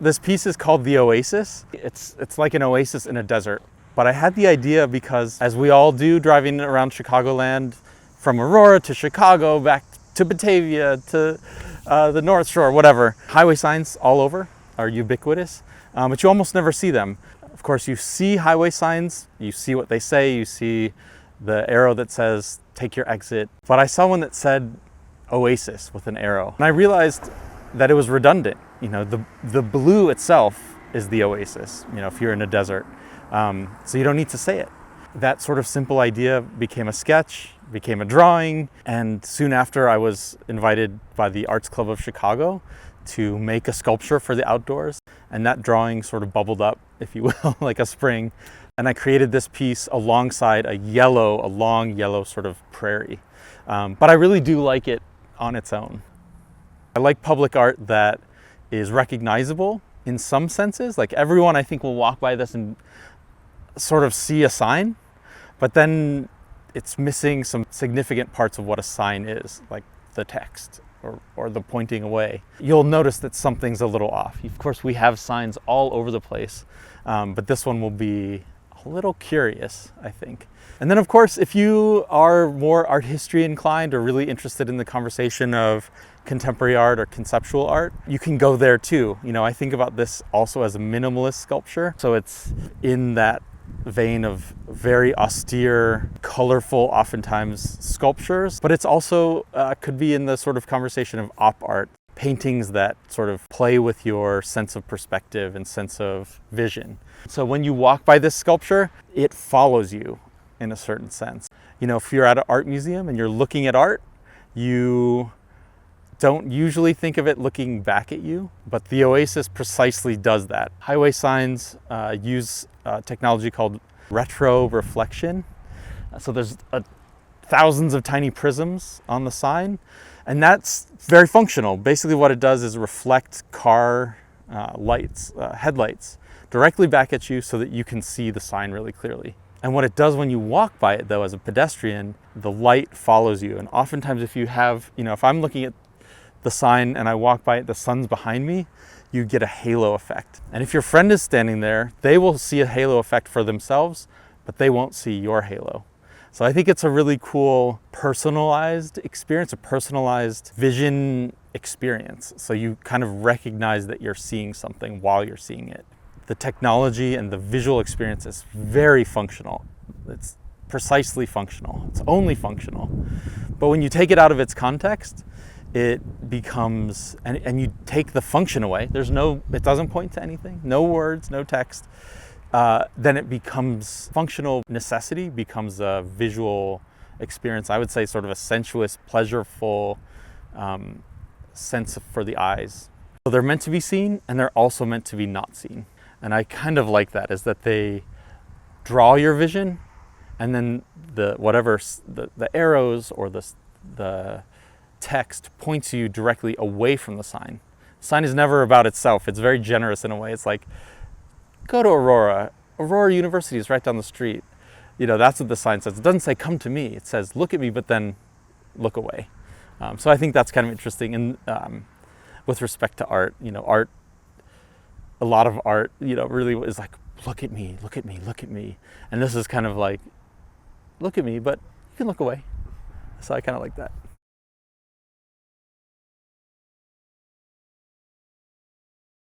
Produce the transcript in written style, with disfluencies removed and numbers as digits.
This piece is called the Oasis. It's like an oasis in a desert. But I had the idea because, as we all do driving around Chicagoland, from Aurora to Chicago, back to Batavia, to the North Shore, whatever, highway signs all over are ubiquitous, but you almost never see them. Of course, you see highway signs, you see what they say, you see the arrow that says, take your exit. But I saw one that said Oasis with an arrow. And I realized that it was redundant. You know, the blue itself is the oasis, you know, if you're in a desert. So you don't need to say it. That sort of simple idea became a sketch, became a drawing, and soon after I was invited by the Arts Club of Chicago to make a sculpture for the outdoors. And that drawing sort of bubbled up, if you will, like a spring. And I created this piece alongside a long yellow sort of prairie. But I really do like it on its own. I like public art that is recognizable in some senses. Like everyone, I think, will walk by this and sort of see a sign, but then it's missing some significant parts of what a sign is, like the text or the pointing away. You'll notice that something's a little off. Of course, we have signs all over the place, but this one will be a little curious, I think. And then, of course, if you are more art history inclined or really interested in the conversation of contemporary art or conceptual art, you can go there too. You know, I think about this also as a minimalist sculpture. So it's in that vein of very austere, colorful, oftentimes sculptures, but it's also could be in the sort of conversation of op art, paintings that sort of play with your sense of perspective and sense of vision. So when you walk by this sculpture, it follows you in a certain sense. You know, if you're at an art museum and you're looking at art, you don't usually think of it looking back at you, but the Oasis precisely does that. Highway signs use technology called retro reflection. So there's thousands of tiny prisms on the sign, and that's very functional. Basically what it does is reflect car lights, headlights, directly back at you so that you can see the sign really clearly. And what it does when you walk by it, though, as a pedestrian, the light follows you. And oftentimes if you have, you know, if I'm looking at the sign and I walk by it, the sun's behind me, you get a halo effect. And if your friend is standing there, they will see a halo effect for themselves, but they won't see your halo. So I think it's a really cool personalized experience, a personalized vision experience. So you kind of recognize that you're seeing something while you're seeing it. The technology and the visual experience is very functional. It's precisely functional. It's only functional. But when you take it out of its context, it becomes, and you take the function away, it doesn't point to anything, no words, no text, then it becomes functional necessity, becomes a visual experience. I would say sort of a sensuous, pleasureful sense for the eyes. So they're meant to be seen, and they're also meant to be not seen. And I kind of like that, is that they draw your vision, and then the arrows or the text points you directly away from the sign. The sign is never about itself. It's very generous in a way. It's like, go to Aurora. Aurora University is right down the street. You know, that's what the sign says. It doesn't say, come to me. It says, look at me, but then look away. So I think that's kind of interesting. And with respect to art, you know, a lot of art, you know, really is like, look at me, look at me, look at me. And this is kind of like, look at me, but you can look away. So I kind of like that.